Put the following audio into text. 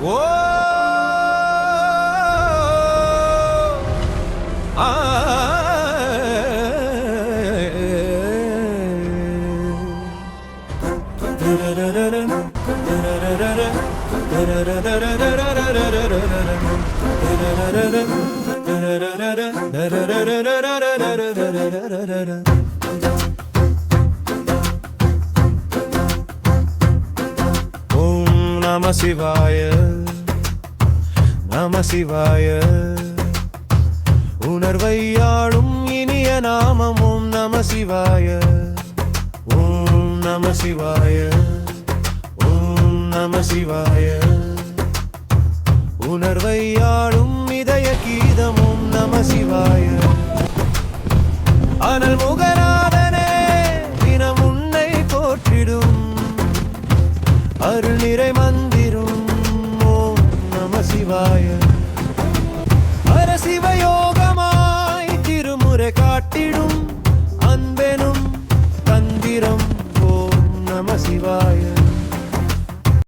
ஓ ஆ ஓம் நம சிவாய நம சிவாய உணர்வையாளும் இனிய நாமம் ஓம் நம சிவாய ஓம் நம சிவாய ஓம் நம சிவாய உணர்வையாளும் இதய கீதம் ஓம் நம சிவாய அனல் முகநாதனே தினம் உன்னை போற்றிடும் அருள் நிறை மந்திரும் ஓம் நம சிவாய அரசிவயோகமாய் திருமுறை காட்டிடும் அன்பெனும் தந்திரம் ஓம் நம சிவாய